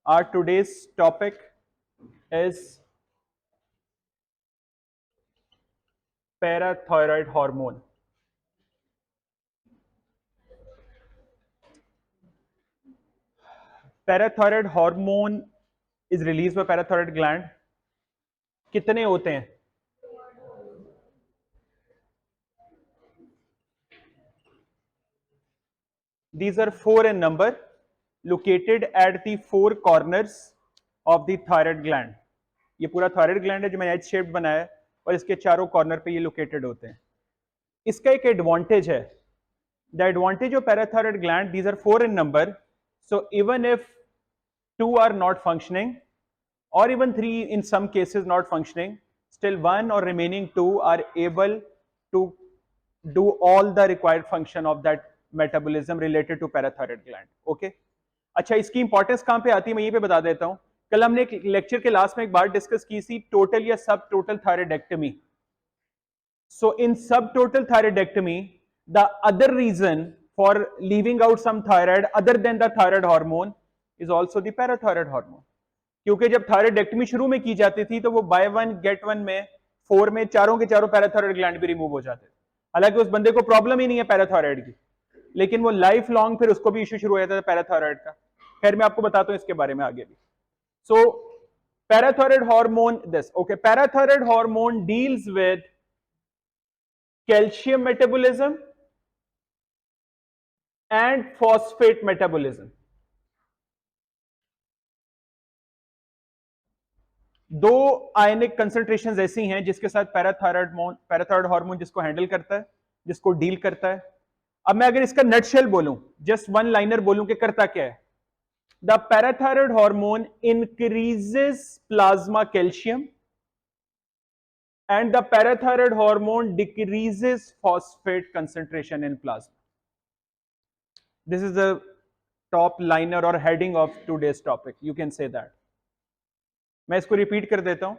Our today's topic is parathyroid hormone. Parathyroid hormone is released by parathyroid gland. कितने होते हैं? These are 4 in number, located at the 4 corners of the thyroid gland. ये पूरा thyroid gland है जो मैंने H shaped बनाया है और इसके चारों कॉर्नर पे ये लोकेटेड होते हैं. इसका एक एडवांटेज है. The advantage of parathyroid gland, these are 4 in number, so even if 2 are not functioning or even 3 in some cases not functioning, still 1 or remaining 2 are able to do all the required function of that metabolism related to parathyroid gland. Okay? अच्छा, इसकी importance कहां पे आती है मैं यहीं पे बता देता हूं. कल हमने एक लेक्चर के लास्ट में एक बात डिस्कस की थी, टोटल या सब total thyroidectomy. So in subtotal thyroidectomy, the other reason for leaving out some thyroid other than the thyroid hormone is also the parathyroid hormone. क्योंकि जब थायराइडेक्टमी शुरू में की जाती थी तो वो बाय वन गेट वन में 4 में चारों के चारों पैराथायराइड ग्लैंड भी रिमूव हो जाते थे. हालांकि उस बंदे को प्रॉब्लम ही नहीं है पैराथायराइड की, लेकिन वो लाइफ लॉन्ग फिर उसको भी इश्यू शुरू हो जाता था पैराथायराइड का. खैर मैं आपको बताता हूं इसके बारे में आगे भी. So parathyroid hormone this. Okay, parathyroid hormone deals with calcium metabolism and phosphate metabolism. दो आयनिक कंसंट्रेशंस ऐसी हैं जिसके साथ पैराथायराइड हार्मोन जिसको हैंडल करता है, जिसको डील करता है. अब मैं अगर इसका नटशेल बोलूं, जस्ट वन लाइनर बोलूं कि करता क्या है. The parathyroid hormone increases plasma calcium and the parathyroid hormone decreases phosphate concentration in plasma. This is the top liner or heading of today's topic. You can say that. मैं इसको repeat कर देता हूं.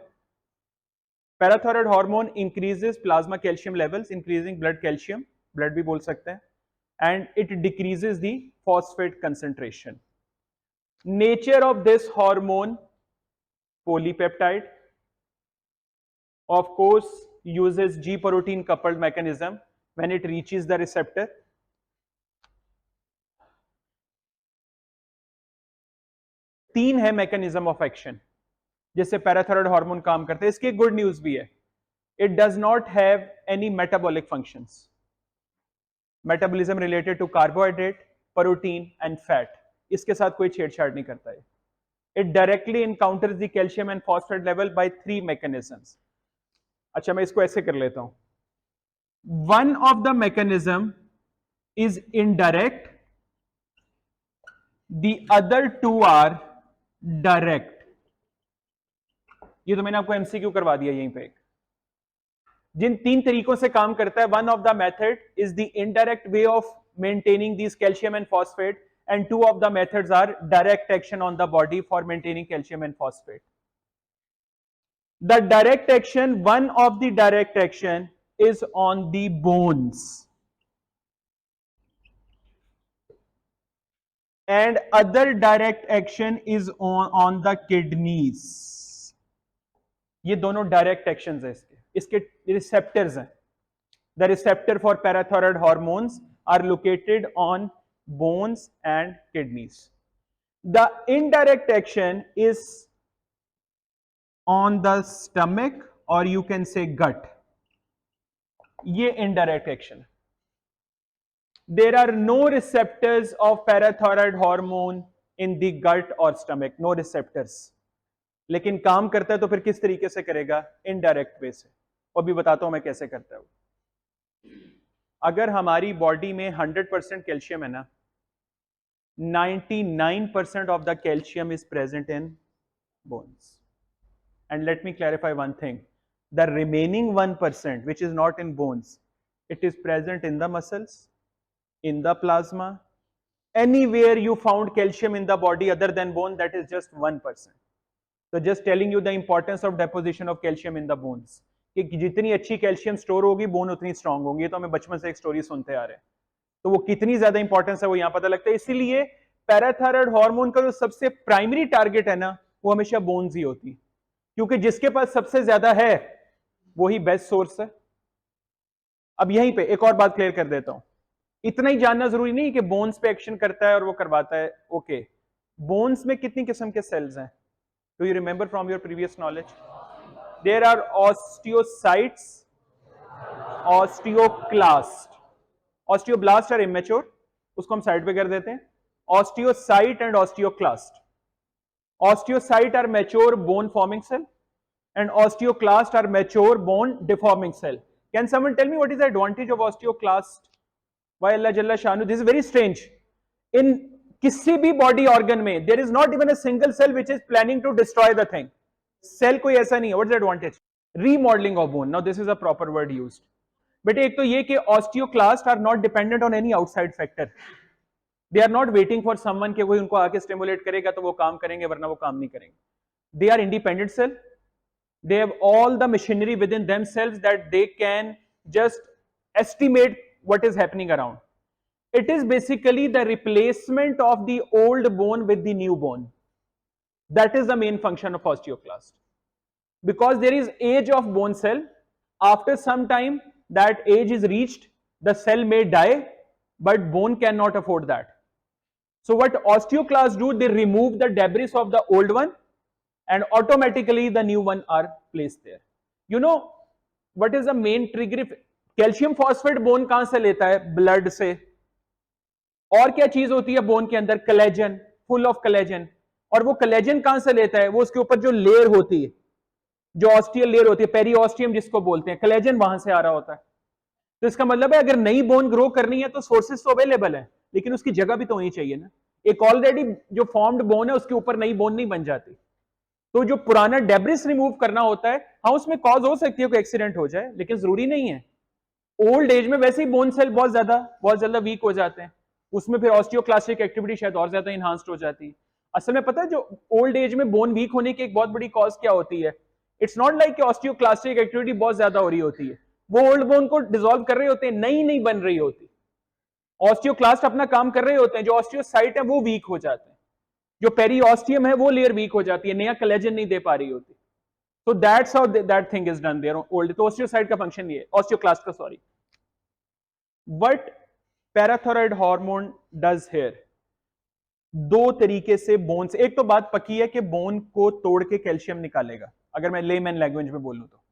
Parathyroid hormone increases plasma calcium levels, increasing blood calcium, blood भी बोल सकते हैं, and it decreases the phosphate concentration. Nature of this hormone, polypeptide, of course uses G protein coupled mechanism when it reaches the receptor. तीन है mechanism of action जिससे parathyroid hormone काम करता है. इसकी एक गुड न्यूज भी है, it does not have any metabolic functions. Metabolism related to carbohydrate, protein and fat, इसके साथ कोई छेड़छाड़ नहीं करता है. It directly encounters the calcium and phosphate level by 3 mechanisms. अच्छा, मैं इसको ऐसे कर लेता हूं. One of the mechanism is indirect, the other 2 are direct. ये तो मैंने आपको एमसीक्यू करवा दिया यहीं पे. जिन 3 तरीकों से काम करता है, one of the method is the indirect way of maintaining this calcium and phosphate, and 2 of the methods are direct action on the body for maintaining calcium and phosphate. The direct action, one of the direct action is on the bones and other direct action is on the kidneys. ये दोनों direct actions है. इसके receptors हैं. The receptor for parathyroid hormones are located on bones and kidneys. The indirect action is on the stomach or you can say gut. ये indirect action. There are no receptors of parathyroid hormone in the gut or stomach. No receptors. लेकिन काम करता है तो फिर किस तरीके से करेगा? Indirect way से. और भी बताता हूं मैं कैसे करता हूं. अगर हमारी बॉडी में 100% कैल्शियम है ना, 99% of the calcium is present in bones. And let me clarify one thing. The remaining 1% which is not in bones, it is present in the muscles, in the plasma. Anywhere you found calcium in the body other than bone, that is just 1%. So just telling you the importance of deposition of calcium in the bones. कि जितनी अच्छी calcium store होगी bone उतनी strong होंगी. ये तो हमें बचपन से एक स्टोरी सुनते आ रहे हैं. तो वो कितनी ज्यादा इंपॉर्टेंस है वो यहां पता लगता है. इसीलिए पैराथायराइड हार्मोन का जो सबसे प्राइमरी टारगेट है ना, वो हमेशा बोन्स ही होती, क्योंकि जिसके पास सबसे ज्यादा है वही बेस्ट सोर्स है। अब यहीं पे एक और बात क्लियर कर देता हूं, इतना ही जानना जरूरी नहीं कि बोन्स पे एक्शन करता है और वो करवाता है। ओके, बोन्स में कितनी किस्म के सेल्स हैं? Do you remember from your previous knowledge? There are osteocytes, osteoclast, osteoblast are immature, उसको हम साइड पे कर देते हैं। Osteocyte and osteoclast, osteocyte are mature bone forming cell and osteoclast are mature bone deforming cell. Can someone tell me what is the advantage of osteoclast? Why Allah Jalla Shanu? This is very strange. In किसी भी body organ में there is not even a single cell which is planning to destroy the thing. Cell कोई ऐसा नहीं है. What's the advantage? Remodeling of bone. Now this is a proper word used. बेटे एक तो ये कि osteoclast are not dependent on any outside factor. They are not waiting for someone कि कोई उनको आके stimulate करेगा तो वो काम करेंगे, वरना वो काम नहीं करेंगे. They are independent cell. They have all the machinery within themselves that they can just estimate what is happening around. It is basically the replacement of the old bone with the new bone. That is the main function of osteoclast. Because there is age of bone cell, after some time that age is reached, the cell may die, but bone cannot afford that. So what osteoclasts do, they remove the debris of the old one and automatically the new one are placed there. You know what is the main trigger? Calcium phosphate bone कहां से लेता है? Blood से. और क्या चीज होती है बोन के अंदर? Collagen, full of collagen. और वो कोलेजन कहां से लेता है? वो उसके ऊपर जो लेयर होती है, जो ऑस्टियल लेयर होती है, पेरीऑस्टियम जिसको बोलते हैं, कोलेजन वहां से आ रहा होता है. तो इसका मतलब है अगर नई बोन ग्रो करनी है तो सोर्सेस तो अवेलेबल है, लेकिन उसकी जगह भी तो होनी चाहिए ना. एक ऑलरेडी जो फॉर्म्ड बोन है उसके ऊपर नई बोन नहीं बन जाती. तो जो पुराना डेब्रिस रिमूव करना होता है, हाँ उसमें कॉज हो सकती है कोई एक्सीडेंट हो जाए, लेकिन जरूरी नहीं है. ओल्ड एज में वैसे ही बोन सेल बहुत ज्यादा वीक हो जाते हैं, उसमें फिर ऑस्टियोक्लास्टिक एक्टिविटी शायद और ज्यादा इनहांस्ड हो जाती है. असल में पता है जो ओल्ड एज में बोन वीक होने की एक बहुत बड़ी कॉज क्या होती है? It's not like osteoclastic activity बहुत ज्यादा हो रही होती है, वो ओल्ड बोन को डिसॉल्व कर रहे होते हैं, नई नहीं बन रही होती. ऑस्टियोक्लास्ट अपना काम कर रहे होते हैं, जो ऑस्टियोसाइट है वो वीक हो जाते हैं, जो पेरीऑस्टियम है वो लेयर वीक हो जाती है, नया कोलेजन नहीं दे पा रही होती. तो that's how that thing is done their old. तो ऑस्टियोसाइट का फंक्शन ये है, ऑस्टियोक्लास्ट का, sorry. What parathyroid hormone does here? दो तरीके से बोन से, एक तो बात पक्की है कि बोन को तोड़ के कैल्शियम निकालेगा. अगर मैं लेमैन लैंग्वेज में बोलूं तो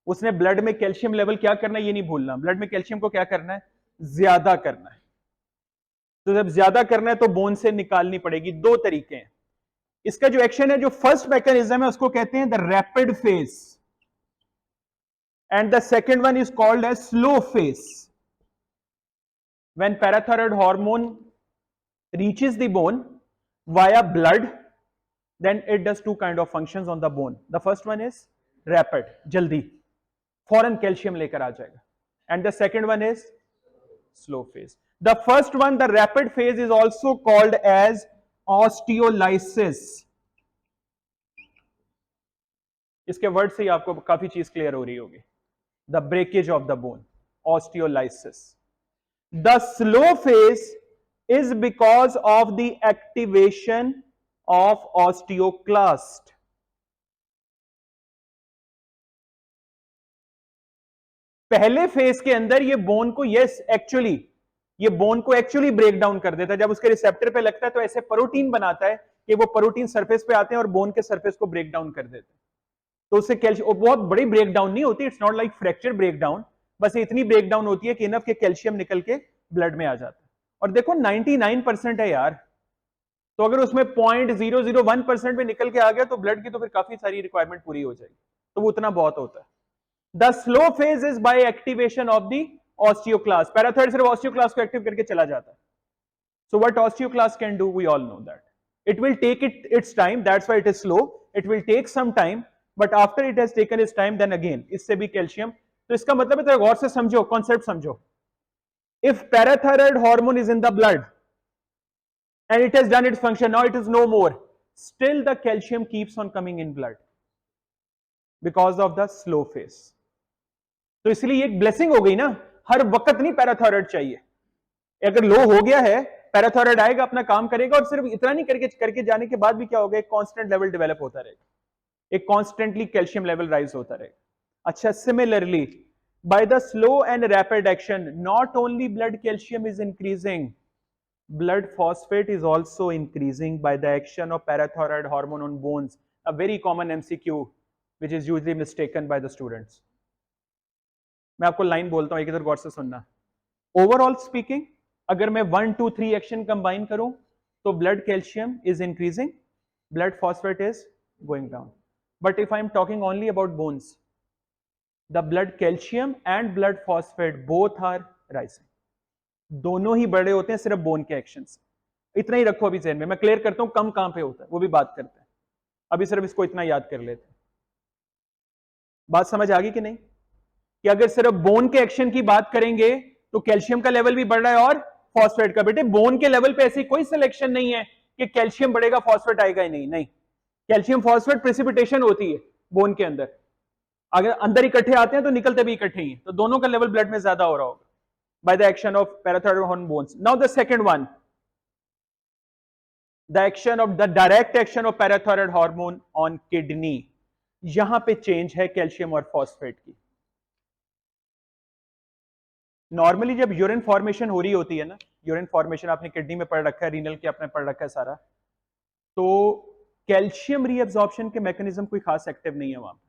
उसने ब्लड में कैल्शियम लेवल क्या करना है ये नहीं भूलना. ब्लड में कैल्शियम को क्या करना है? ज्यादा करना है. तो जब ज्यादा करना है तो बोन से निकालनी पड़ेगी. दो तरीके हैं. इसका जो एक्शन है, जो फर्स्ट मैकेनिज्म है, उसको कहते हैं the rapid phase, and the second one is called as slow phase. When parathyroid hormone reaches the bone via blood, then it does two kind of functions on the bone. The first one is rapid, jaldi, फौरन calcium लेकर आ जाएगा. And the second one is slow phase. The first one, the rapid phase, is also called as osteolysis. इसके word से ही आपको काफी चीज clear हो रही होगी. The breakage of the bone, osteolysis. The slow phase is because of the activation of osteoclast. पहले phase के अंदर ये बोन को एक्चुअली ब्रेक डाउन कर देता है. जब उसके रिसेप्टर पे लगता है तो ऐसे प्रोटीन बनाता है कि वो प्रोटीन सरफेस पे आते हैं और बोन के सरफेस को ब्रेक डाउन कर देते हैं. तो उससे कैल्शियम, बहुत बड़ी ब्रेक डाउन नहीं होती, it's not like fracture break down, बस इतनी ब्रेक डाउन होती है कि इनफ के कैल्शियम निकल के ब्लड में आ जाता है. और देखो 99% है यार, तो अगर उसमें 0.001% में निकल के आ गया तो ब्लड की तो फिर काफी सारी रिक्वायरमेंट पूरी हो जाएगी, तो वो उतना बहुत होता है. The slow phase is by activation of the osteoclast. Parathyroid सिर्फ ऑस्टियोक्लास्ट को एक्टिव करके चला जाता है. So what osteoclast can do, we all know that. It will take its time, that's why it is slow. It will take some time, but after it has taken its time, then again इससे भी calcium. तो इसका मतलब है, तो गौर से समझो, concept समझो. If parathyroid hormone is in the blood and it has done its function, now it is no more, still the calcium keeps on coming in blood because of the slow phase. तो इसलिए एक blessing हो गई ना, हर वक्त नहीं parathyroid चाहिए. अगर लो हो गया है पैराथायराइड आएगा, अपना काम करेगा, और सिर्फ इतना नहीं करके करके जाने के बाद भी क्या होगा, एक कांस्टेंट लेवल डेवलप होता रहेगा, एक कॉन्स्टेंटली कैल्शियम लेवल राइज होता रहेगा. अच्छा, similarly by the slow and rapid action, not only blood calcium is increasing, blood phosphate is also increasing by the action of parathyroid hormone on bones, a very common MCQ which is usually mistaken by the students. मैं आपको line बोलता हूं, एक इधर गौर से सुनना. Overall speaking, अगर मैं 1 2 3 एक्शन कंबाइन करूं तो blood calcium is increasing, blood phosphate is going down. But if I am talking only about bones, the blood calcium and blood phosphate both are rising. दोनों ही बड़े होते हैं सिर्फ बोन के एक्शन से. इतना ही रखो अभी ज़हन में. मैं क्लियर करता हूं कम कहां पे होता है, वो भी बात करते हैं. अभी सिर्फ इसको इतना याद कर लेते हैं. बात समझ आ गई कि नहीं, कि अगर सिर्फ बोन के एक्शन की बात करेंगे तो कैल्शियम का लेवल भी बढ़ रहा है और फॉस्फेट का. बेटे बोन के लेवल पे ऐसी कोई सिलेक्शन नहीं है कि कैल्शियम बढ़ेगा फॉस्फेट आएगा ही नहीं. नहीं, कैल्शियम फॉस्फेट प्रेसिपिटेशन होती है बोन के अंदर. अगर अंदर इकट्ठे आते हैं तो निकलते भी इकट्ठे ही. तो दोनों का लेवल ब्लड में ज्यादा हो रहा होगा by the action of parathyroid hormone bones. Now the second one, the action of the direct action of parathyroid hormone on kidney. यहां पे चेंज है कैल्शियम और फॉस्फेट की. नॉर्मली जब यूरिन फॉर्मेशन हो रही होती है ना, यूरिन फॉर्मेशन आपने किडनी में पढ़ रखा है, रीनल के आपने पढ़ रखा है सारा, तो कैल्शियम रीअब्जॉर्प्शन के मैकेनिज्म कोई खास एक्टिव नहीं है वहां पे.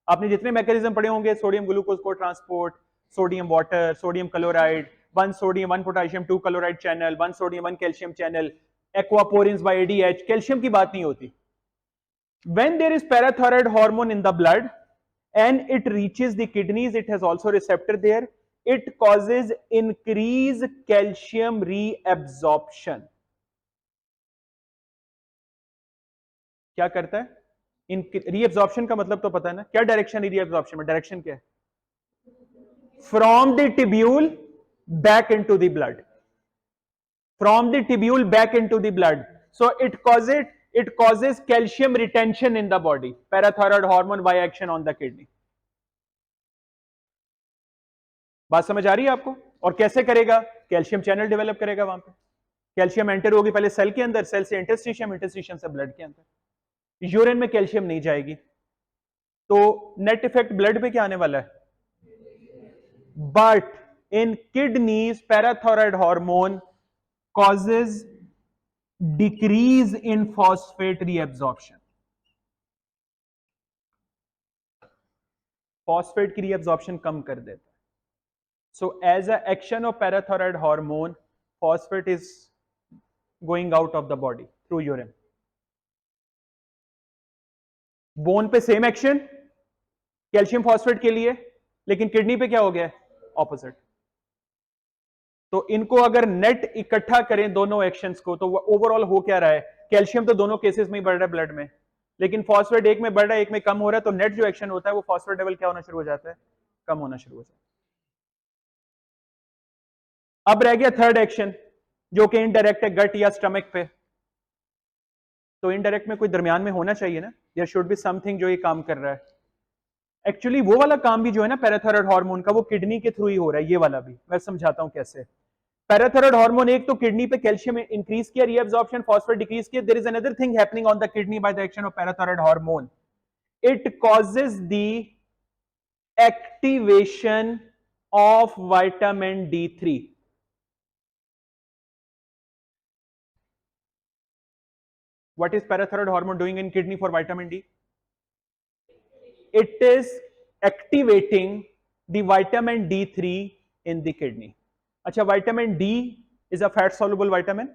आपने जितने मैकेनिज्म पढ़े होंगे, सोडियम ग्लूकोज को transport, sodium water, sodium chloride, 1 sodium 1 potassium 2 chloride channel, 1 sodium 1 calcium channel, aquaporins by ADH, calcium की बात नहीं होती. When there is parathyroid hormone in the blood and it reaches the kidneys, it has also receptor there. It causes increased calcium reabsorption. क्या करता है? Reabsorption का मतलब तो पता है ना, क्या डायरेक्शन है रीएब्जॉर्प्शन में? डायरेक्शन क्या है? From the tubule back into the blood. From the tubule back into the blood. So it causes calcium retention in the body. Parathyroid hormone by action on the kidney. बात समझ आ रही है आपको? और कैसे करेगा? कैल्शियम चैनल डेवलप करेगा वहां पे. कैल्शियम एंटर होगी पहले सेल के अंदर, सेल से इंटरस्टिशियम, इंटरस्टिशियम से ब्लड के अंदर. यूरिन में कैल्शियम नहीं जाएगी, तो नेट इफेक्ट ब्लड पे क्या आने वाला है? But in kidneys, parathyroid hormone causes decrease in phosphate reabsorption. Phosphate की reabsorption कम कर देता है. So as an action of parathyroid hormone, phosphate is going out of the body through urine. Bone पे सेम एक्शन कैल्शियम फॉस्फेट के लिए, लेकिन kidney पे क्या हो गया? ऑपोजिट. तो इनको अगर नेट इकट्ठा करें दोनों एक्शंस को, तो ओवरऑल हो क्या रहा है? कैल्शियम तो दोनों केसेस में ही बढ़ रहा है ब्लड में, लेकिन फॉस्फेट एक में बढ़ रहा है, एक में कम हो रहा है. तो नेट जो एक्शन होता है वो फॉस्फेट लेवल क्या होना शुरू हो जाता है? कम होना शुरू हो जाता है. अब रह गया थर्ड एक्शन, जो कि इनडायरेक्ट है, गट या स्टमक पे. तो इनडायरेक्ट में कोई दरमियान में होना चाहिए ना, देयर शुड बी समथिंग जो ये काम कर रहा है. एक्चुअली वो वाला काम भी जो है ना पैराथायराइड हार्मोन का, वो किडनी के थ्रू ही हो रहा है. ये वाला भी मैं समझाता हूं कैसे. पैराथायराइड हार्मोन एक तो किडनी पे कैल्शियम इंक्रीज किया, रीअब्जॉर्प्शन, फॉस्फेट डिक्रीज किया. There is another thing happening on the kidney by the action of parathyroid hormone. It causes the activation of vitamin D3. What is parathyroid hormone doing in kidney for vitamin D? It is activating the vitamin D3 in the kidney. अच्छा, vitamin D is a fat soluble vitamin,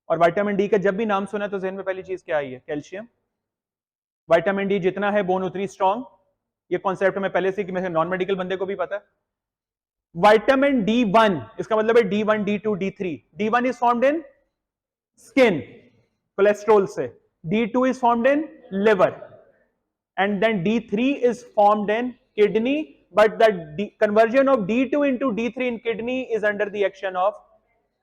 और vitamin D का जब भी नाम सुना तो ज़हन में पहली चीज क्या आई है? कैल्शियम. vitamin D जितना है बोन उतनी स्ट्रॉन्ग. ये कॉन्सेप्ट में पहले से कि मैं नॉन मेडिकल बंदे को भी पता है. vitamin D1, इसका मतलब है D1, D2, D3. D1 is formed in skin, cholesterol से. D2 is formed in liver, and then D3 is formed in kidney. But the conversion of D2 into D3 in kidney is under the action of,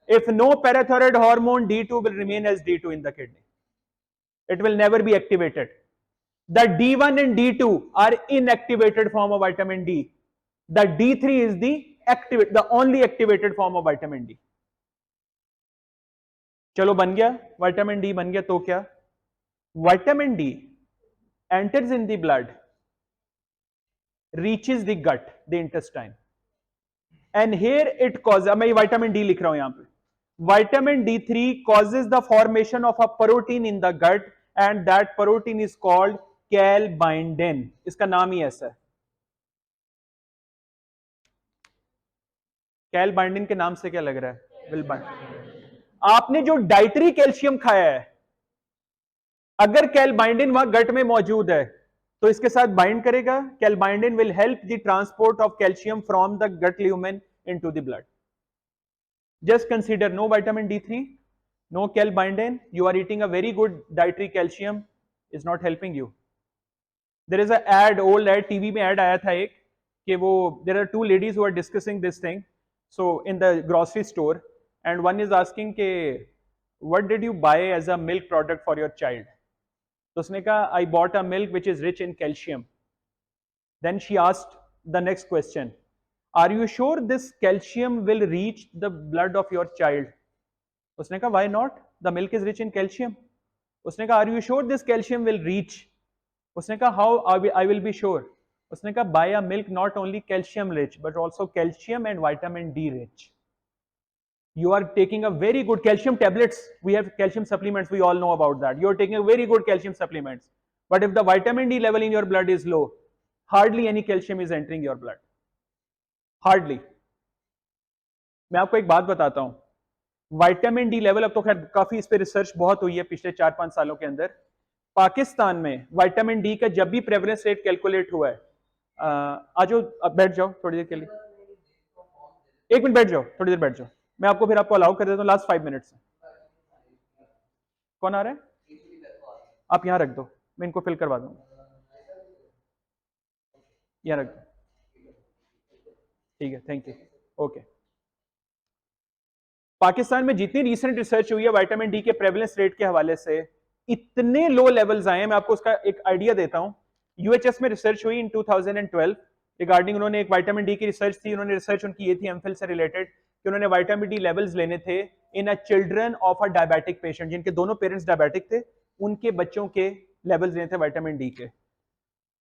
if no parathyroid hormone, D2 will remain as D2 in the kidney. It will never be activated. The D1 and D2 are inactivated form of vitamin D. The D3 is the only activated form of vitamin D. चलो बन गया, vitamin D बन गया, तो क्या? Vitamin D enters in the blood, reaches the gut, the intestine, and here it causes, मैं ये vitamin D लिख रहा हूं यहां पे, vitamin D3 causes the formation of a protein in the gut and that protein is called calbindin. इसका नाम ही ऐसा है, कैलबाइंडिन के नाम से क्या लग रहा है? विलबाइंड। आपने जो डाइटरी कैल्शियम खाया है, अगर कैलबाइंडिन वहां गट में मौजूद है तो इसके साथ बाइंड करेगा। Calbindin will help the transport of calcium from the gut lumen into the blood. Just consider no vitamin D3, no calbindin, you are eating a very good dietary calcium, is not helping you. There is a ad, old ad, TV में ad आया था एक, कि वो there are two ladies who are discussing this thing, so in the grocery store, and one is asking के what did you buy as a milk product for your child? तो उसने कहा I bought a milk which is rich in calcium. Then she asked the next question, are you sure this calcium will reach the blood of your child? उसने कहा why not, the milk is rich in calcium. उसने कहा are you sure this calcium will reach? उसने कहा how I will be sure? उसने कहा bye a milk not only calcium rich but also calcium and vitamin D rich. You are taking a very good calcium tablets, we have calcium supplements, we all know about that, you are taking a very good calcium supplements, but if the vitamin D level in your blood is low, hardly any calcium is entering your blood, hardly। मैं आपको एक बात बताता हूं, vitamin D level, अब तो खैर काफी इस पे रिसर्च बहुत हुई है पिछले 4-5 सालों के अंदर। पाकिस्तान में विटामिन डी का जब भी प्रेवलेंस रेट कैलकुलेट हुआ है, आज बैठ जाओ थोड़ी देर के लिए, 1 मिनट बैठ जाओ, थोड़ी देर बैठ जाओ, मैं आपको फिर आपको अलाउ कर देता हूँ लास्ट 5 मिनट्स। कौन आ रहा है? आप यहां रख दो, मैं इनको फिल करवा दूंगा, यहां रख दो, ठीक है, थैंक यू, ओके। पाकिस्तान में जितनी रिसेंट रिसर्च हुई है विटामिन डी के प्रेवलेंस रेट के हवाले से, इतने लो लेवल्स आए हैं, मैं आपको उसका एक आइडिया देता हूं। यूएचएस में रिसर्च हुई इन 2012 रिगार्डिंग, उन्होंने एक विटामिन डी की रिसर्च थी, उन्होंने रिसर्च उनकी ये थी एमफिल से रिलेटेड, कि उन्होंने विटामिन डी लेवल्स लेने थे in a children of a diabetic patient, जिनके दोनों पेरेंट्स डायबिटिक थे, उनके बच्चों के लेवल्स लेने थे विटामिन डी के।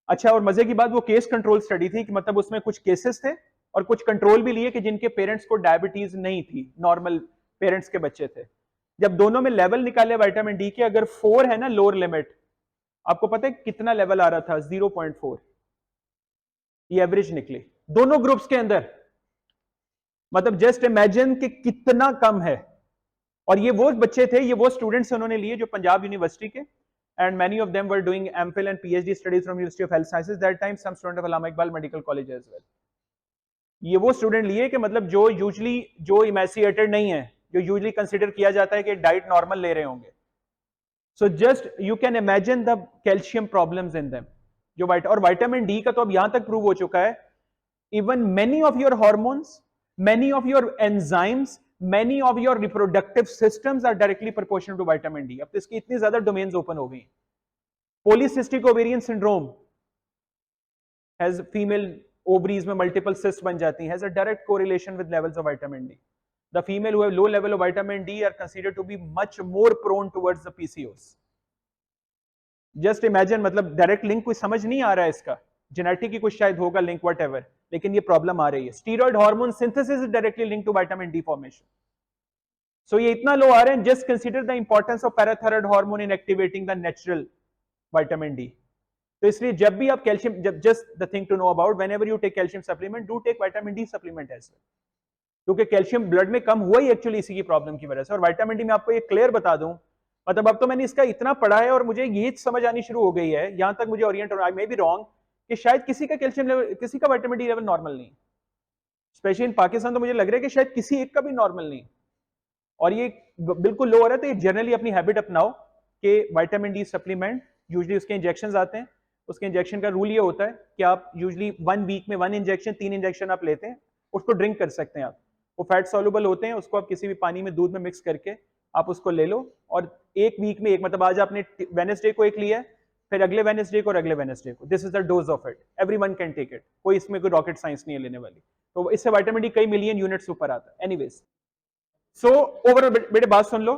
अच्छा, और मजे की बात, वो केस कंट्रोल स्टडी थी, कि मतलब उसमें कुछ केसेस थे और कुछ कंट्रोल भी लिए कि जिनके पेरेंट्स को डायबिटीज नहीं थी, नॉर्मल पेरेंट्स के बच्चे थे। जब दोनों में लेवल निकाले विटामिन डी के, अगर 4 है ना लोअर लिमिट, आपको पता है कितना लेवल आ रहा था? 0.4, ये एवरेज निकली दोनों ग्रुप्स के अंदर। मतलब जस्ट इमेजिन कि कितना कम है। और ये वो बच्चे थे, ये वो स्टूडेंट्स उन्होंने लिए जो पंजाब यूनिवर्सिटी के, and many of them were doing MPhil and PhD studies from University of Health Sciences, that time some student of Allama Iqbal Medical College as well। ये वो स्टूडेंट लिए कि मतलब जो यूजली जो इमेसिएटेड नहीं है, जो यूजली कंसिडर किया जाता है कि डाइट नॉर्मल ले रहे होंगे। So just you can imagine the calcium problems in them. जो और विटामिन डी का तो अब यहां तक प्रूव हो चुका है, even many of your hormones, many of your enzymes, many of your reproductive systems are directly proportional to vitamin D। अब तो इसकी इतनी ज्यादा डोमेन्स ओपन हो गई। Polycystic ovarian syndrome, has female ovaries में मल्टीपल सिस्ट बन जाती हैं, has a direct correlation with levels of vitamin D. The female who have low level of vitamin D are considered to be much more prone towards the PCOS. Just imagine, मतलब direct link कोई समझ नहीं आ रहा है इसका, genetic की कुछ शायद होगा लिंक, व्हाटएवर, लेकिन ये प्रॉब्लम आ रही है। Steroid hormone synthesis is directly link to vitamin D formation. So ये इतना लो आ रहे हैं, just consider the importance of parathyroid hormone in activating the natural vitamin D. तो इसलिए जब भी आप कैल्शियम, जब just the thing to know about, whenever you take calcium supplement, do take vitamin D supplement as well, क्योंकि calcium blood में कम हुआ ही एक्चुअली इसी की प्रॉब्लम की वजह से। और विटामिन डी में आपको ये क्लियर बता दूं, मतलब अब तो मैंने इसका इतना पढ़ा है और मुझे ये समझ आनी शुरू हो गई है, यहां तक मुझे Orient, I may be wrong, कि शायद किसी का कैल्शियम लेवल, किसी का विटामिन डी लेवल नॉर्मल नहीं, स्पेशली इन पाकिस्तान। तो मुझे लग रहा है कि शायद किसी एक का भी नॉर्मल नहीं, और ये बिल्कुल लो हो रहा है। तो ये जनरली अपनी हैबिट अपनाओ कि विटामिन डी सप्लीमेंट, यूजुअली उसके इंजेक्शन आते हैं, उसके इंजेक्शन का रूल ये होता है कि आप यूजुअली 1 वीक में 1 इंजेक्शन, 3 इंजेक्शन आप लेते हैं, उसको ड्रिंक कर सकते हैं आप। वो फैट सॉल्युबल होते हैं, उसको आप किसी भी पानी में, दूध में मिक्स करके आप उसको ले लो, और 1 वीक में एक, मतलब आज आपने वेडनेसडे को एक लिया है, फिर अगले वेडनेसडे को और अगले वेडनेसडे को, this is the dose of it, everyone can take it, कोई इसमें कोई रॉकेट साइंस नहीं है लेने वाली। तो इससे विटामिन डी कई मिलियन यूनिट्स ऊपर आता है। एनीवेज, सो ओवरऑल बेटे बात सुन लो,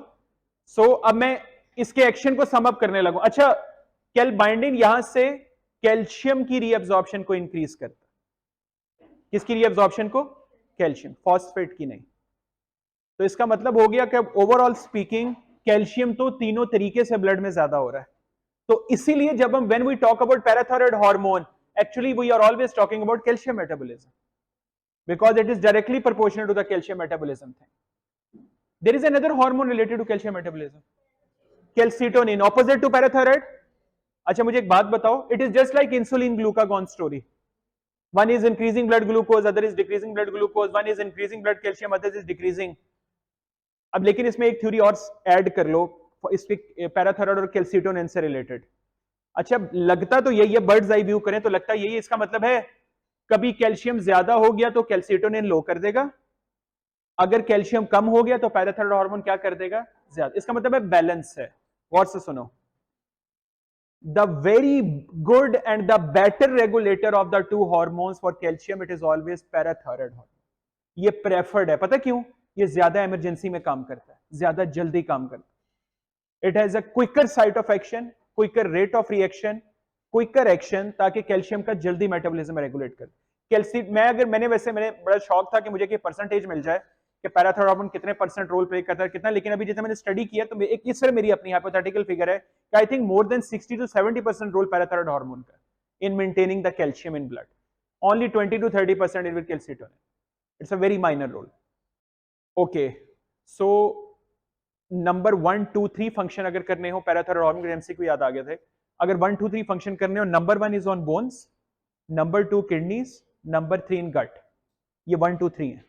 सो अब मैं इसके एक्शन को सम अप करने लगूं। अच्छा, कैल बाइंडिंग यहां से कैल्शियम की रीअब्जॉर्प्शन को इंक्रीज करता है। किसकी रीअब्जॉर्प्शन को? कैल्शियम, फॉस्फेट की नहीं। तो इसका मतलब हो गया कि ओवरऑल स्पीकिंग कैल्शियम तो तीनों तरीके से ब्लड में ज्यादा हो रहा है। तो इसीलिए जब हम when we talk about parathyroid hormone, actually we are always talking about calcium metabolism because it is directly proportional to the calcium metabolism thing. There is another hormone related to calcium metabolism, calcitonin, opposite to parathyroid. अच्छा मुझे एक बात बताओ, it is just like insulin glucagon story. One is increasing blood glucose, other is decreasing blood glucose. One is increasing blood calcium, other is decreasing. अब लेकिन इसमें एक theory और ऐड कर लो, इस पैराथायराइड और कैल्सिटोनिन से रिलेटेड। अच्छा, लगता तो यही है, बर्ड्स आई व्यू करें तो लगता यही है। इसका मतलब है कभी कैल्शियम ज्यादा हो गया तो कैल्सिटोनिन लो कर देगा, अगर कैल्शियम कम हो गया तो पैराथायराइड हार्मोन क्या कर देगा? ज्यादा। इसका मतलब है बैलेंस है। गौर से सुनो, the very good and the better regulator of the two hormones for calcium, it is always parathyroid hormone. ये प्रेफर्ड है, पता क्यों? ये ज्यादा इमरजेंसी में काम करता है, ज्यादा जल्दी काम करता है। It has a quicker site of action, quicker rate of reaction, quicker action, ताकि कैल्शियम का जल्दी मेटाबॉलिज्म रेगुलेट कर। कैल्शियम मैंने बड़ा शौक था कि मुझे परसेंटेज मिल जाए कि पैराथायराइड हार्मोन कितने परसेंट रोल प्ले करता है, कितना। लेकिन अभी जैसे मैंने स्टडी किया तो एक इस तरह मेरी अपनी हाइपोथेटिकल फिगर है कि I think more than 60 to 70% role parathyroid hormone का in maintaining the calcium in blood, only 20 to 30% in with calcitonin. It's a very minor role. Okay, so number 1 2 3 function अगर करने हो पैराथायराइड हार्मोन के, MCQ याद आ गए थे। अगर 1 2 3 function करने हो, number 1 is on bones, number 2 kidneys, number 3 इन गट। ये 1 2 3 है।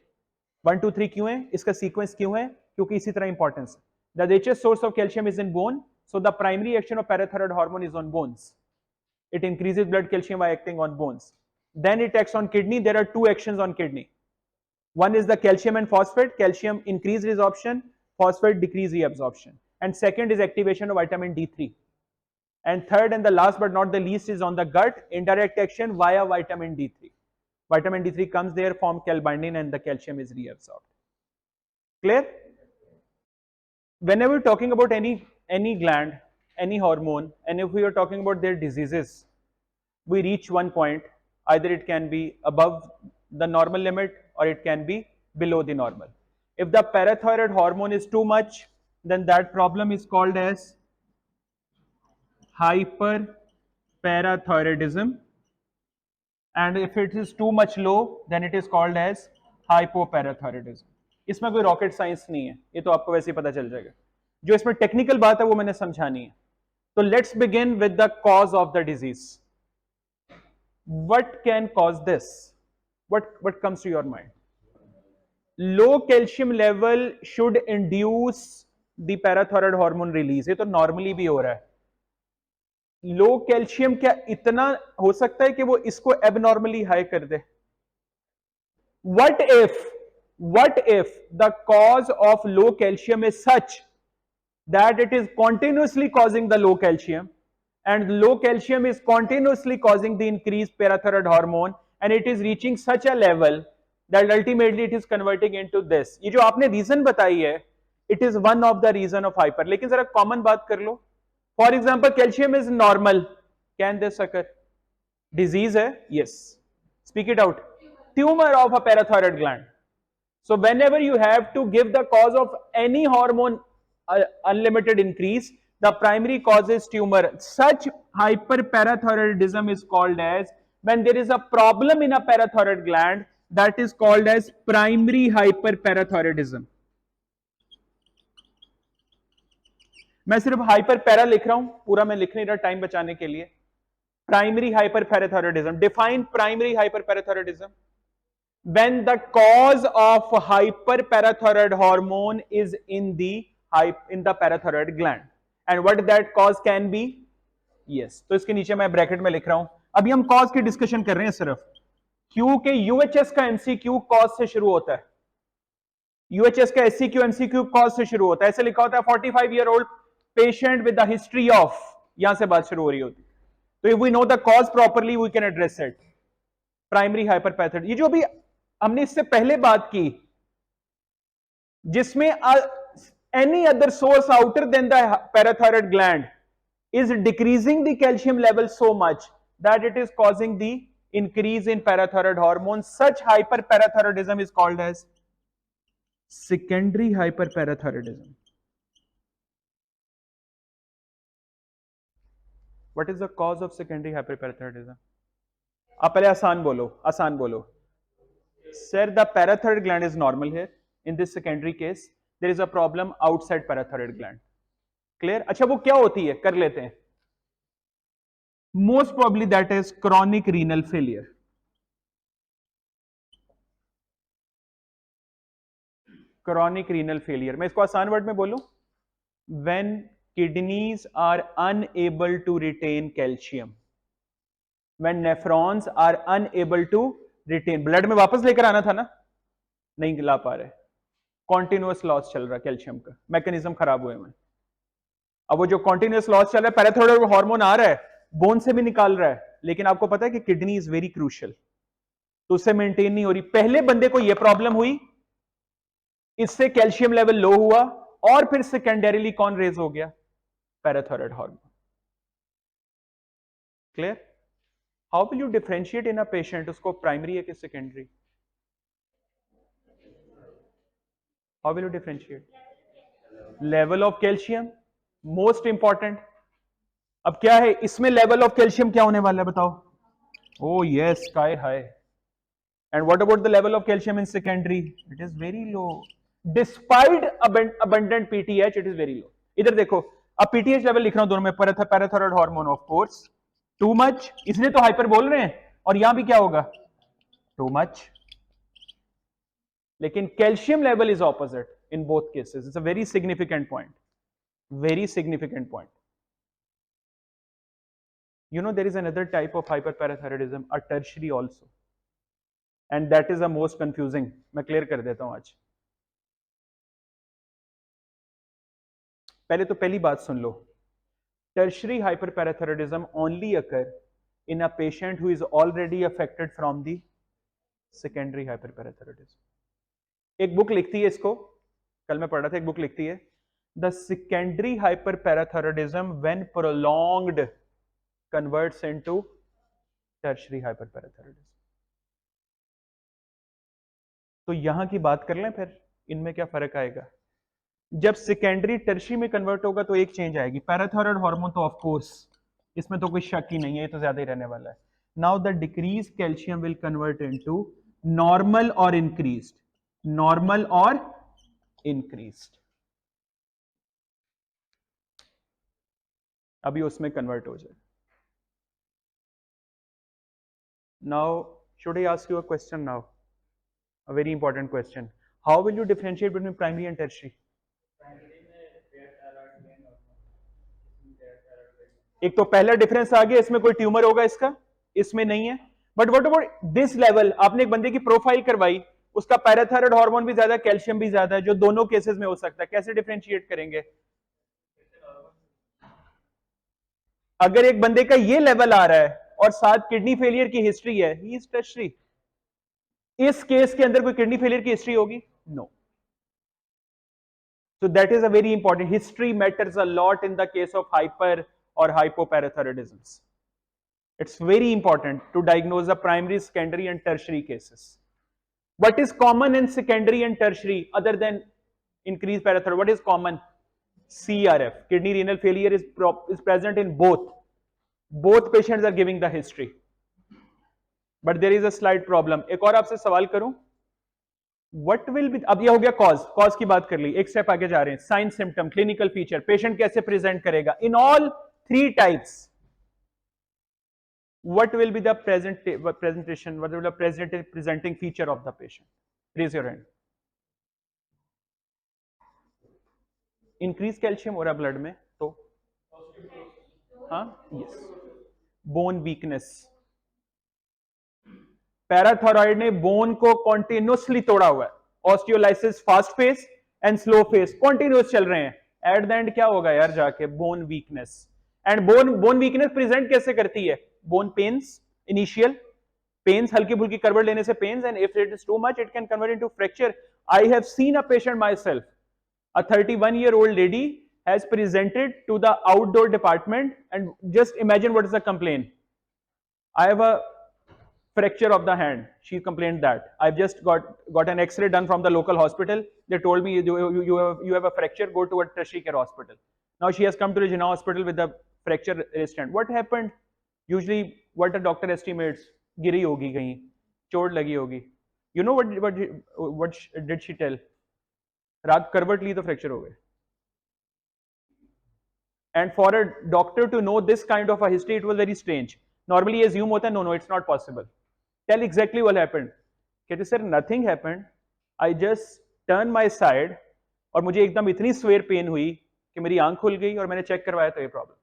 1 2 3 क्यों है? इसका सीक्वेंस क्यों है? क्योंकि इसी तरह इंपॉर्टेंस है। The richest source of calcium is in bone, so the primary action of parathyroid hormone is on bones. It increases blood calcium by acting on bones. Then it acts on kidney. There are two actions on kidney. One is the calcium and phosphate. Calcium increase resorption, phosphate decrease reabsorption. And second is activation of vitamin D3. And third and the last but not the least is on the gut, indirect action via vitamin D3. Vitamin D3 comes there, form calbindin, and the calcium is reabsorbed. Clear? Whenever we're talking about any gland, any hormone, and if we are talking about their diseases, we reach one point, either it can be above the normal limit or it can be below the normal. If the parathyroid hormone is too much, then that problem is called as hyperparathyroidism, and if it is too much low, then it is called as hypoparathyroidism. इसमें कोई rocket science नहीं है, ये तो आपको वैसे ही पता चल जाएगा। जो इसमें टेक्निकल बात है वो मैंने समझानी है। तो let's begin with the cause of the disease. What can cause this? What comes to your mind? Low calcium level should induce the parathyroid hormone release. ये तो normally भी हो रहा है. Low calcium क्या इतना हो सकता है कि वो इसको abnormally high कर दे? What if the cause of low calcium is such that it is continuously causing the low calcium, and low calcium is continuously causing the increased parathyroid hormone, and it is reaching such a level that ultimately it is converting into this. ये जो आपने reason बताई है, it is one of the reason of hyper. लेकिन जरा common बात कर लो. For example, calcium is normal. Can this occur? Disease है? Yes. Speak it out. Tumor of a parathyroid gland. So whenever you have to give the cause of any hormone unlimited increase, the primary cause is tumor. Such hyperparathyroidism is called as, when there is a problem in a parathyroid gland, that is called as primary hyperparathyroidism. मैं सिर्फ hyper para लिख रहा हूं, पूरा मैं लिख नहीं रहा टाइम बचाने के लिए. Primary hyperparathyroidism. Define primary hyperparathyroidism. When the cause of hyperparathyroid hormone is in the parathyroid gland, and what that cause can be? Yes. तो इसके नीचे मैं ब्रैकेट में लिख रहा हूं. अभी हम कॉज की डिस्कशन कर रहे हैं सिर्फ. क्यू के यूएचएस का एमसीक्यू कॉज से शुरू होता है. यूएचएस का एससीक्यू एमसीक्यू कॉज से शुरू होता है. ऐसे लिखा होता है 45 year old patient with the history of, यहां से बात शुरू हो रही होती. तो if we know the cause properly we can address it. Primary hyperparathyroid. ये जो भी हमने इससे पहले बात की, जिसमें any other source outer than the parathyroid gland is decreasing the calcium level so much that it is causing the increase in parathyroid hormone. Such hyperparathyroidism is called as secondary hyperparathyroidism. What is the cause of secondary hyperparathyroidism? आप पहले आसान बोलो, आसान बोलो. Sir, the parathyroid gland is normal here. In this secondary case, there is a problem outside parathyroid gland. Clear? अच्छा वो क्या होती है? कर लेते हैं. Most probably that is chronic renal failure. Chronic renal failure. मैं इसको आसान वर्ड में बोलूं? When kidneys are unable to retain calcium. When nephrons are unable to retain. Blood में वापस लेकर आना था ना, नहीं ला पा रहे. कॉन्टिन्यूअस लॉस चल रहा है कैल्शियम का, मैकेनिज्म खराब हुए हैं. अब वो जो कॉन्टिन्यूअस लॉस चल रहा है, पैराथायरॉयड हार्मोन आ रहा है, बोन से भी निकाल रहा है, लेकिन आपको पता है कि किडनी इज वेरी क्रूशियल, तो उससे मेंटेन नहीं हो रही. पहले बंदे को ये प्रॉब्लम हुई, इससे कैल्शियम लेवल लो हुआ, और फिर सेकेंडरीली कौन रेज हो गया? Parathyroid hormone. Clear? How will you differentiate in a patient, उसको प्राइमरी है कि secondary? How will you differentiate? Level of calcium most important. अब क्या है इसमें, लेवल ऑफ कैल्शियम क्या होने वाला है बताओ? Oh yes, sky high. And what about the level of calcium in secondary? It is very low. Despite abundant PTH, it is very low. इधर देखो, अब PTH लेवल लिख रहा हूं दोनों में, parathyroid hormone of course too much, इसलिए तो हाइपर बोल रहे हैं, और यहां भी क्या होगा? Too much. लेकिन calcium level is opposite in both cases. It's a very significant point, very significant point. You know, there is another type of hyperparathyroidism, a tertiary also, and that is the most confusing. मैं clear कर देता हूं आज. पहले तो पहली बात सुन लो. Tertiary hyperparathyroidism only occur in a patient who is already affected from the secondary hyperparathyroidism. एक बुक लिखती है इसको, कल मैं पढ़ रहा था, एक बुक लिखती है, the secondary hyperparathyroidism when prolonged converts into tertiary hyperparathyroidism. तो यहां की बात कर लें फिर, इनमें क्या फर्क आएगा? जब सेकेंडरी टर्शियरी में कन्वर्ट होगा तो एक चेंज आएगी. पैराथायरॉयड हार्मोन तो ऑफ कोर्स इसमें तो कोई शक ही नहीं है, ये तो ज्यादा ही रहने वाला है. Now the decrease calcium will convert into normal और इंक्रीज्ड, नॉर्मल और इंक्रीज्ड. अभी उसमें कन्वर्ट हो जाए. Now, should I ask you a question now? A very important question. How will you differentiate between primary and tertiary? एक तो पहला difference आ गया, इसमें कोई ट्यूमर होगा इसका, इसमें नहीं है. But what about this level? आपने एक बंदे की प्रोफाइल करवाई, उसका पैराथायरॉयड हार्मोन भी ज्यादा है, कैल्शियम भी ज्यादा है, जो दोनों केसेस में हो सकता है. कैसे डिफरेंशिएट करेंगे? अगर एक बंदे का ये लेवल आ रहा है और साथ किडनी फेलियर की हिस्ट्री है, ही इज टर्शियरी. इस केस के अंदर कोई किडनी फेलियर की हिस्ट्री होगी? No. So that is a very important. History matters a lot in the case of hyper or hypoparathyroidisms. It's very important to diagnose the primary, secondary and tertiary cases. What is common in secondary and tertiary other than increased parathyroid? What is common? CRF, kidney renal failure is present in both. Both patients are giving the history. But there is a slight problem. एक और आपसे सवाल करूं? What will be, अब ये हो गया cause की बात कर ली. एक स्टेप आगे जा रहे हैं. Sign symptom, clinical feature, patient कैसे प्रेजेंट करेगा? In all three types, what will be the presentation, what will be the presenting feature of the patient? Raise your hand. Increase calcium हो रहा ब्लड में तो, हाँ, यस. बोन वीकनेस, पैराथायरॉयड ने bone को continuously तोड़ा हुआ है. Osteolysis fast phase and slow phase continuous चल रहे हैं. एट द एंड क्या होगा यार जाके? Bone weakness. And bone weakness present कैसे करती है? बोन पेन्स, इनिशियल पेन्स, हल्की फुल्की करवट लेने से pains, and if it is too much it can convert into fracture. I have seen a patient myself A 31-year-old lady has presented to the outdoor department, and just imagine what is the complaint. I have a fracture of the hand. She complained that I've just got an X-ray done from the local hospital. They told me you have a fracture. Go to a tertiary care hospital. Now she has come to the Jinnah hospital with the fracture resistant. What happened? Usually, what a doctor estimates, गिरी होगी कहीं, चोट लगी होगी. You know what did she tell? रात करवट ली तो fracture हो गए. And for a doctor to know this kind of a history, it was very strange. Normally assume hota, no, it's not possible. Tell exactly what happened. कहते sir nothing happened. I just turned my side और मुझे एकदम इतनी swear pen हुई कि मेरी आंख खुल गई और मैंने चेक करवाया तो ये प्रॉब्लम.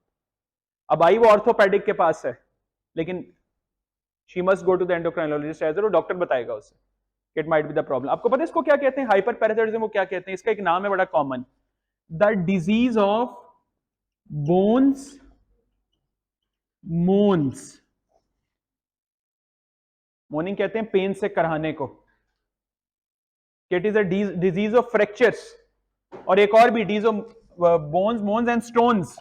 अब आई वो ऑर्थोपेडिक के पास है, लेकिन she must go to the endocrinologist as वो डॉक्टर बताएगा उसे it might be the problem. आपको पता है इसको क्या कहते हैं? हाइपर पैराथायरॉयडिज्म को क्या कहते हैं? इसका एक नाम है बड़ा common, the disease of bones moans. Moaning कहते हैं पेन से कराने को. It is a disease of fractures, और एक और भी disease of bones moans and stones.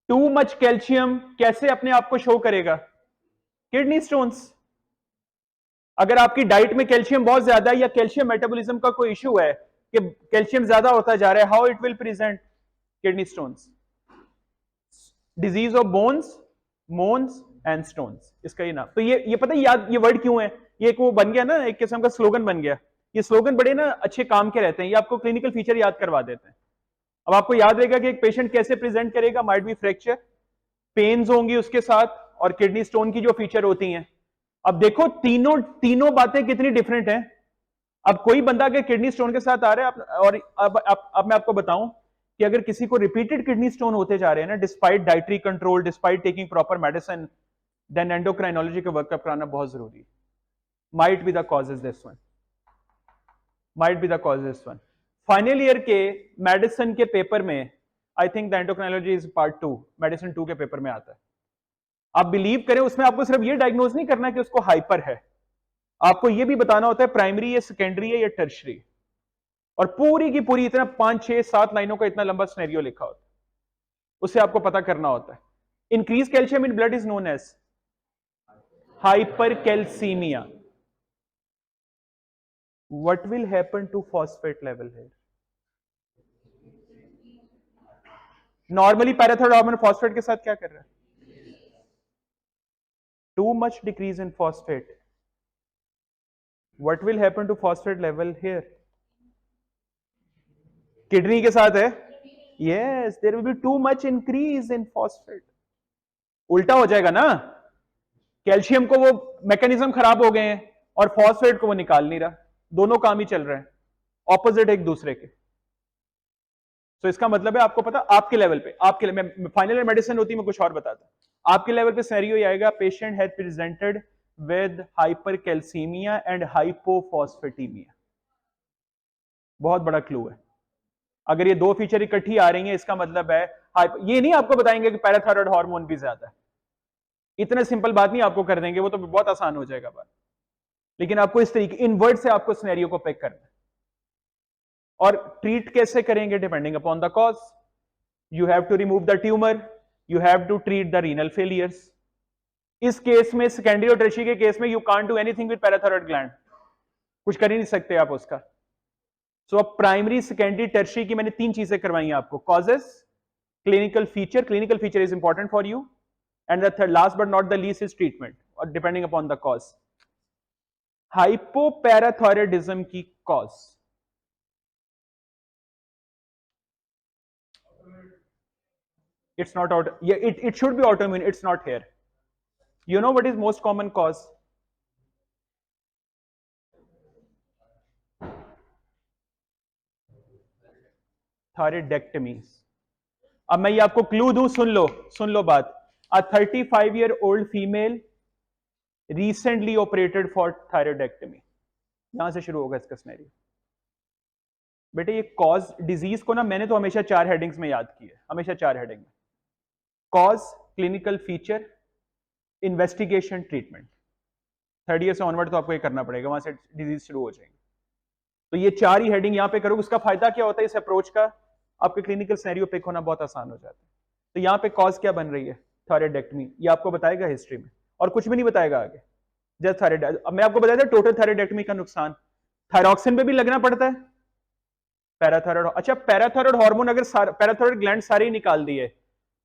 Too much calcium कैसे अपने आप को शो करेगा? Kidney stones. अगर आपकी डाइट में कैल्शियम बहुत ज्यादा है या कैल्शियम मेटाबॉलिज्म का कोई इशू है कि कैल्शियम ज्यादा होता जा रहा है, how it will present? Kidney stones. Disease of bones moans and stones, इसका ये नाम. तो ये पता है याद, ये वर्ड क्यों है? ये एक वो बन गया ना, एक किस्म का स्लोगन बन गया. ये स्लोगन बड़े ना अच्छे काम के रहते हैं, ये आपको क्लिनिकल फीचर याद करवा देते हैं. अब आपको याद रहेगा कि एक पेशेंट कैसे प्रेजेंट करेगा. माइट बी फ्रैक्चर, पेन्स होंगी उसके साथ, और किडनी स्टोन की जो फीचर होती हैं. अब देखो तीनों बातें कितनी डिफरेंट हैं. अब कोई बंदा अगर किडनी स्टोन के साथ आ रहा है, और अब मैं आपको बताऊं कि अगर किसी को रिपीटेड किडनी स्टोन होते जा रहे हैं ना, despite dietary control, despite taking proper medicine, then endocrinology का वर्कअप कराना बहुत जरूरी है. Might be the causes this one, might be the cause this one. Final year के मेडिसिन के पेपर में, I think the endocrinology is part 2, medicine 2 के paper में आता है. आप बिलीव करें, उसमें आपको सिर्फ ये डायग्नोज नहीं करना कि उसको हाइपर है, आपको ये भी बताना होता है प्राइमरी या सेकेंडरी है या टर्शरी. और पूरी की पूरी इतना 5, 6, 7 लाइनों का इतना लंबा सिनेरियो लिखा होता है, उससे आपको पता करना होता है. Increase calcium in blood is known as hypercalcemia. What will happen to phosphate level here? Normally parathyroid hormone phosphate के साथ क्या कर रहा है? Too much decrease in phosphate. What will happen to phosphate level here? Kidney के साथ है? Yes, there will be too much increase in phosphate. उल्टा हो जाएगा ना, कैल्शियम को वो मैकेनिज्म खराब हो गए हैं और फॉस्फेट को वो निकाल नहीं रहा. दोनों काम ही चल रहे हैं ऑपोजिट एक दूसरे के. तो इसका मतलब है, आपको पता आपके लेवल पे, आपके लेवल फाइनल मेडिसिन होती है, मैं कुछ और बताता. आपके लेवल पे सिनेरियो ये आएगा, patient has presented with hypercalcaemia and hypophosphataemia. बहुत बड़ा क्लू है. अगर ये दो फीचर इकट्ठी आ रही हैं, इसका मतलब है ये नहीं आपको बताएंगे कि पैराथायरॉयड हार्मोन भी ज्यादा है. इतना सिंपल बात नहीं आपको कर देंगे, वो तो बहुत आसान हो जाएगा बात. लेकिन आपको इस तरीके इनवर्ट से आपको सिनेरियो को पिक करना है. और ट्रीट कैसे करेंगे? Depending upon the cause. You have to remove the tumour, you have to treat the renal failures. इस केस में, सेकेंडरी और टर्शियरी के केस में, you can't do anything with parathyroid gland. कुछ कर ही नहीं सकते आप उसका. सो अब प्राइमरी, सेकेंडरी, टर्शियरी की मैंने 3 चीजें करवाई हैं आपको. Causes, clinical feature, clinical feature is important for you, and the third, last but not the least, is treatment, और depending upon the cause. Hypoparathyroidism की cause, it's not out, yeah, it should be autoimmune, it's not here. You know what is most common cause? थायरॉयडेक्टमीज. अब मैं ये आपको clue दूं, सुन लो बात. A 35-year-old female recently operated for thyroidectomy. यहां से शुरू होगा इसका सिनेरियो. बेटे ये कॉज, डिजीज को ना मैंने तो हमेशा 4 हेडिंग्स में याद की है, हमेशा 4 हेडिंग में. Cause, clinical feature, investigation, treatment. 3rd year से ऑनवर्ड तो आपको ये करना पड़ेगा, वहां से डिजीज शुरू हो जाएंगे. तो ये 4 ही हेडिंग यहां पे करोगे। उसका फायदा क्या होता है इस अप्रोच का, आपके क्लिनिकल सिनेरियो पिक होना बहुत आसान हो जाता है। तो यहाँ पे कॉज क्या बन रही है, थायराइडेक्टमी, ये आपको बताएगा हिस्ट्री में, और कुछ भी नहीं बताएगा आगे। जस्ट थायराइड, अब मैं आपको बताया था टोटल थायराइडेक्टमी का नुकसान, थायरॉक्सिन पे भी लगना पड़ता है, पैराथायरॉयड, अच्छा पैराथायरॉयड हार्मोन अगर पैराथायरॉयड ग्लैंड सारे ही निकाल दिए,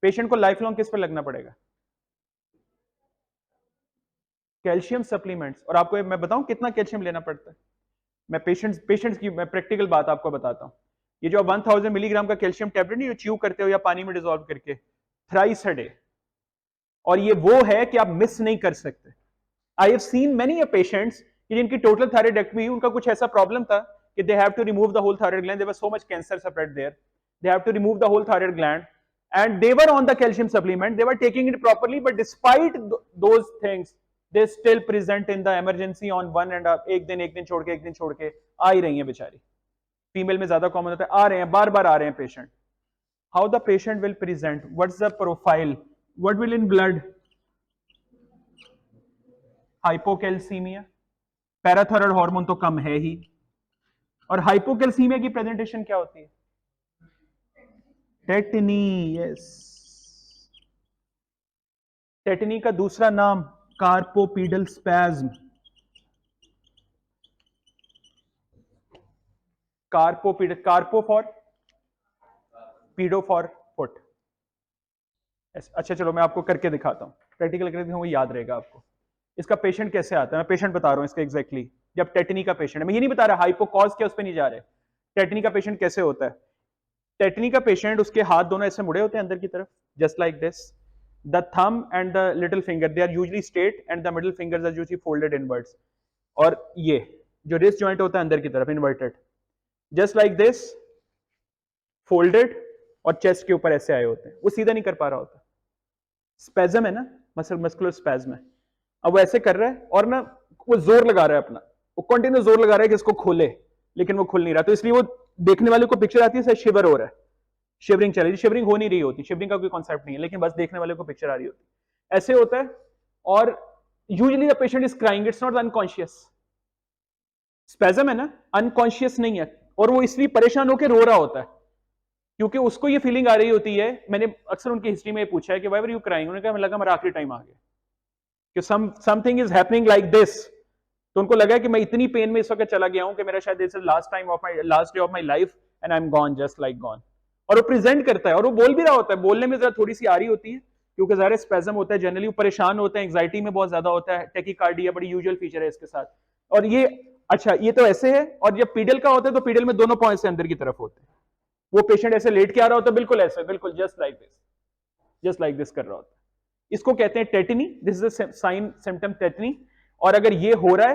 पेशेंट को लाइफ लॉन्ग किस पर लगना पड़ेगा, कैल्शियम सप्लीमेंट्स। और आपको मैं बताऊं कितना कैल्शियम लेना पड़ता है, मैं पेशेंट्स की मैं प्रैक्टिकल बात आपको बताता हूं। ये जो 1000 मिलीग्राम का कैल्शियम टैबलेट नहीं, जो च्यू करते हो या पानी में डिजोल्व करके, थ्राइस अ डे, और ये वो है कि आप मिस नहीं कर सकते। आई हैव सीन मेनी पेशेंट्स जिनकी टोटल थायराइडेक्टमी, उनका कुछ ऐसा प्रॉब्लम था कि they have to remove the whole thyroid gland, there was so much cancer spread there, they have to remove the whole thyroid gland, and they were on the calcium supplement, they were taking it properly, but despite those things they still present in the emergency on one and एक दिन छोड़ के आ ही रही हैं बेचारी, female में ज्यादा common होता है, आ रहे हैं बार बार आ रहे हैं patient. How the patient will present, what's the profile, what will in blood, hypocalcaemia, parathyroid hormone तो कम है ही, और हाइपोकैल्सीमिया की प्रेजेंटेशन क्या होती है, टेटनी, यस, टेटनी का दूसरा नाम carpopedal spasm, carpopedal, carpo for pedo for foot. अच्छा चलो मैं आपको करके दिखाता हूं, प्रैक्टिकल करके दिखाऊंगा, याद रहेगा आपको। इसका पेशेंट कैसे आता है, मैं पेशेंट बता रहा हूं इसका एग्जैक्टली, जब टेटनी का पेशेंट है, मैं ये नहीं बता रहा हाइपोकॉज क्या, उस पर नहीं जा रहे, टेटनी का पेशेंट कैसे होता है। टेटनी का पेशेंट, उसके हाथ दोनों ऐसे मुड़े होते हैं अंदर की तरफ, just like this, the thumb and the little finger they are usually straight and the middle fingers are usually folded inwards, और ये जो रिस्ट जॉइंट होता है अंदर की तरफ inverted, just like this, folded, और चेस्ट के ऊपर ऐसे आए होते हैं, वो सीधा नहीं कर पा रहा होता, स्पेजम है ना, मस्कुलर स्पेजम है। अब वो ऐसे कर रहा है और ना वो जोर लगा रहा है अपना, वो कंटिन्यू जोर लगा रहा है कि इसको खोले, लेकिन वो खुल नहीं रहा, तो इसलिए वो देखने वाले को पिक्चर आती है शिवर हो रहा है, शिवरिंग चल रही है, शिवरिंग हो नहीं रही होती, शिवरिंग का कोई कॉन्सेप्ट नहीं है, लेकिन बस देखने वाले को पिक्चर आ रही होती, ऐसे होता है। और usually the patient is crying, it's not unconscious, spasm है ना, अनकॉन्शियस नहीं है, और वो इसलिए परेशान होकर रो रहा होता है, क्योंकि उसको ये फीलिंग आ रही होती है। मैंने अक्सर उनकी हिस्ट्री में पूछा है कि व्हाई वर यू क्राइंग, उन्होंने कहा मुझे लगा मेरा आखिरी टाइम आ गया, कि something is happening like this, तो उनको लगा कि मैं इतनी पेन में इस वक्त चला गया हूं कि मेरा शायद this is last time of my, last day of my life and I am gone, just like gone. और वो प्रेजेंट करता है, और वो बोल भी रहा होता है, बोलने में जरा थोड़ी सी आ रही होती है, क्योंकि ज़ाहिर स्पेजम होता है, जनरली वो परेशान होते हैं, एंग्जाइटी में बहुत ज्यादा होता है, टेकिकार्डिया बड़ी यूजुअल फीचर है इसके साथ। और ये अच्छा, ये तो ऐसे है, और जब पीडल का होता है तो पीडल में दोनों पॉइंट्स अंदर की तरफ होते हैं, वो पेशेंट ऐसे लेट के आ रहा होता है, बिल्कुल ऐसे, बिल्कुल just like this, just like this कर रहा होता है, इसको कहते हैं tetany, this is a sign symptom tetany. और अगर ये हो रहा है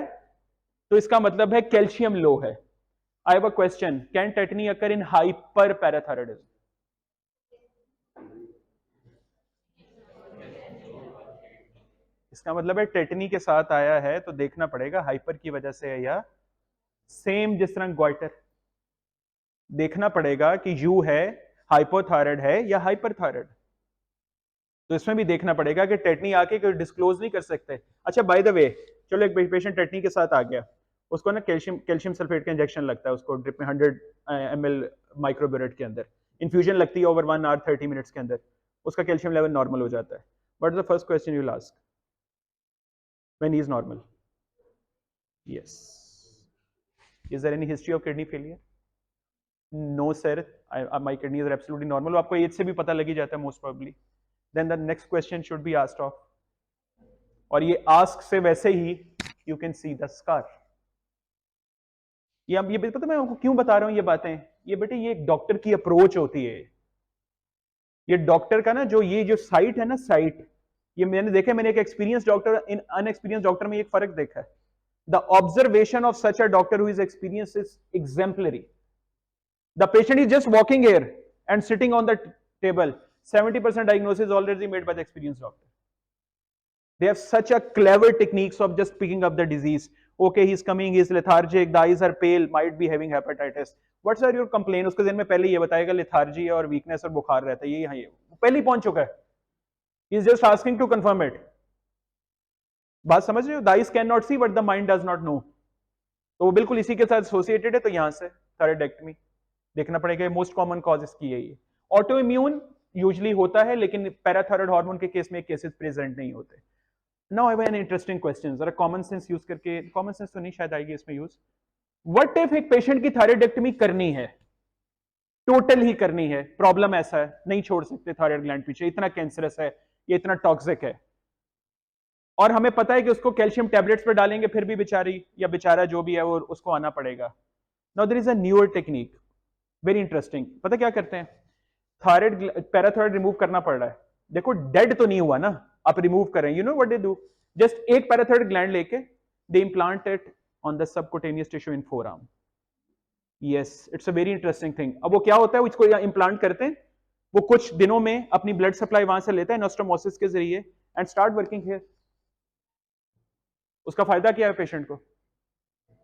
तो इसका मतलब है कैल्शियम लो है। I have a question, can tetani occur in hyper parathyroidism? इसका मतलब है टेटनी के साथ आया है तो देखना पड़ेगा हाइपर की वजह से है या सेम, जिस तरह ग्वाइटर, देखना पड़ेगा कि यू है, हाइपोथायराइड है या हाइपरथायराइड, तो इसमें भी देखना पड़ेगा कि टेटनी आके कोई डिस्क्लोज नहीं कर सकते। अच्छा बाय द वे, चलो एक पेशेंट टेटनी के साथ आ गया, उसको ना कैल्शियम सल्फेट का इंजेक्शन लगता है, उसको ड्रिप में 100 ml माइक्रोब्यूरेट के अंदर इन्फ्यूजन लगती है ओवर 1 आवर 30 मिनट्स के अंदर, उसका कैल्शियम लेवल नॉर्मल हो जाता है। What is the first question you will ask when he is normal? Yes, is there any history of kidney failure? No sir, my kidneys are absolutely normal, आपको age से भी पता लग ही जाता है most probably. Then the next question should be asked of, और ये आस्क से वैसे ही you can see the scar. ये पता मैं आपको क्यों बता रहा हूं ये बातें, ये बेटे ये एक डॉक्टर की अप्रोच होती है, ये डॉक्टर का ना जो साइट है ना, साइट, ये मैंने देखा, मैंने एक एक्सपीरियंस डॉक्टर इन अनएक्सपीरियंस डॉक्टर में एक फर्क देखा है। The observation of such a doctor who is experience is exemplary. The patient is just walking here and sitting on the table, 70% diagnosis already made by the experienced doctor. They have such a clever techniques of just picking up the disease. Okay, he's coming, he's lethargic, the eyes are pale, might be having hepatitis. What's are your complaint? उसके दिन में पहले ये बताएगा lethargy और weakness और बुखार रहता है, ये यहाँ ये पहले ही पहुंच चुका है. He's just asking to confirm it. बात समझ रहे हो? The eyes cannot see what the mind does not know. तो वो बिल्कुल इसी के साथ एसोसिएटेड है, तो यहां से थायराइडेक्टमी देखना पड़ेगा। मोस्ट कॉमन कॉज इसकी है ये। ऑटो इम्यून यूजली होता है, लेकिन पैराथायराइड हार्मोन के केस में केसेस प्रेजेंट नहीं होते। Now I have an interesting question, जरा कॉमन सेंस यूज करके, कॉमन सेंस तो नहीं शायद आएगी इसमें यूज। व्हाट इफ एक पेशेंट की थायराइडेक्टमी करनी है, टोटल ही करनी है, प्रॉब्लम ऐसा है नहीं छोड़ सकते थायराइड ग्लैंड पीछे, इतना कैंसरस है, ये इतना टॉक्सिक है, और हमें पता है कि उसको कैल्शियम टैबलेट्स पर डालेंगे फिर भी बेचारी या बेचारा जो भी है वो उसको आना पड़ेगा। Now there is a newer technique, very interesting. पता क्या करते हैं, थायराइड पैराथायराइड रिमूव करना पड़ रहा है, देखो डेड तो नहीं हुआ ना, आप रिमूव करें, you know what they do, just एक पैराथायराइड ग्लैंड लेके they implant it on the subcutaneous tissue in forearm. Yes, it's a very interesting thing. अब वो क्या होता है, उसको इम्प्लांट करते हैं, वो कुछ दिनों में अपनी ब्लड सप्लाई वहां से लेता है एनास्टोमोसिस के जरिए एंड स्टार्ट वर्किंग हियर। उसका फायदा क्या है पेशेंट को,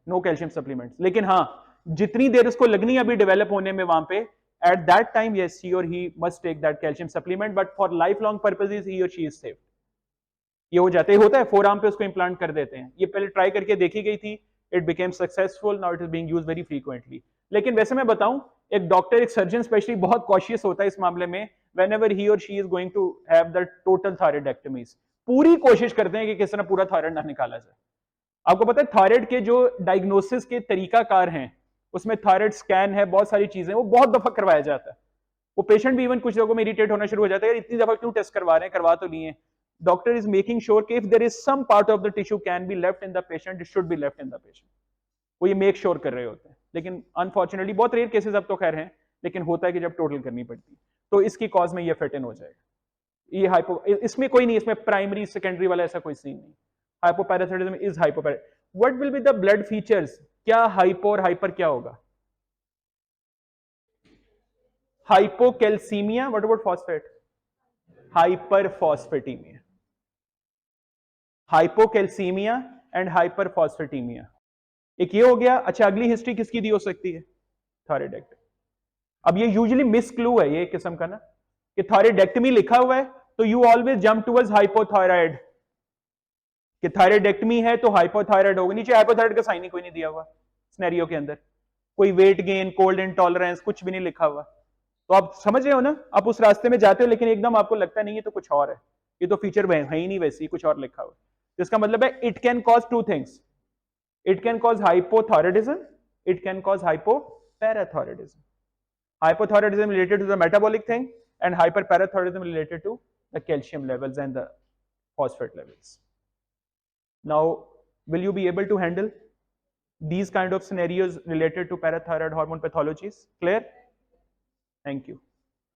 नो कैल्शियम सप्लीमेंट्स, लेकिन हाँ जितनी देर उसको लगनी है अभी डेवलप होने में वहां पे, at that time yes he or he must take that calcium supplement, but for life long purposes he or she is safe. ये हो जाता है, होता है, फोर आर्म पे उसको इम्प्लांट कर देते हैं। ये पहले ट्राई करके देखी गई थी, it became successful, now it is being used very frequently. लेकिन वैसे मैं बताऊं, एक डॉक्टर, एक सर्जन स्पेशली बहुत कॉशियस होता है इस मामले में, whenever he or she is going to have the total thyroidectomies, पूरी कोशिश करते हैं कि किस तरह पूरा थायराइड ना निकाला जाए। आपको पता है थायराइड के जो डायग्नोसिस के तरीकाकार हैं, उसमें थायराइड स्कैन है, बहुत सारी चीजें, वो बहुत दफा करवाया जाता है। वो पेशेंट भी इवन कुछ लोगों में इरिटेट होना शुरू हो जाता है, यार इतनी दफा क्यों टेस्ट करवा रहे हैं, करवा तो लिए। डॉक्टर इज मेकिंग श्योर कि if there is some part of the tissue can be left in the patient, it should be left in the patient. वो ये मेक श्योर कर रहे होते हैं। लेकिन अनफॉर्चुनेटली बहुत रेयर केसेस अब तो खैर हैं, लेकिन होता है कि जब टोटल करनी पड़ती है तो इसकी कॉज में ये फिट इन हो जाएगा। ये हाइपो, इसमें कोई नहीं, इसमें प्राइमरी सेकेंडरी वाला ऐसा कोई सीन नहीं। Hypoparathyroidism is hypopara. What will be the blood features, क्या हाइपो और हाइपर क्या होगा? Hypocalcaemia, what about phosphate? Hyperphosphataemia. Hypocalcaemia and hyperphosphataemia, एक ये हो गया। अच्छा, अगली हिस्ट्री किसकी दी हो सकती है? थायराइडेक्टमी। अब ये यूजुअली मिस क्लू है ये किस्म का ना, कि थायराइडेक्टमी लिखा हुआ है तो you always jump towards hypothyroid, कि थायराइडेक्टमी है तो हाइपोथायराइड होगा। नीचे हाइपोथायराइड का साइन ही कोई नहीं दिया हुआ सिनेरियो के अंदर, कोई वेट गेन, कोल्ड इंटॉलरेंस, कुछ भी नहीं लिखा हुआ। तो आप समझ रहे हो ना, आप उस रास्ते में जाते हो लेकिन एकदम आपको लगता नहीं है तो कुछ और है, ये तो फीचर है ही नहीं वैसी, कुछ और लिखा हुआ। जिसका मतलब है it can cause two things, it can cause hypothyroidism, it can cause hypoparathyroidism. Hypothyroidism related to the metabolic thing, and hyperparathyroidism related to the calcium levels and the phosphate levels. Now, will you be able to handle these kind of scenarios related to parathyroid hormone pathologies? Clear? Thank you.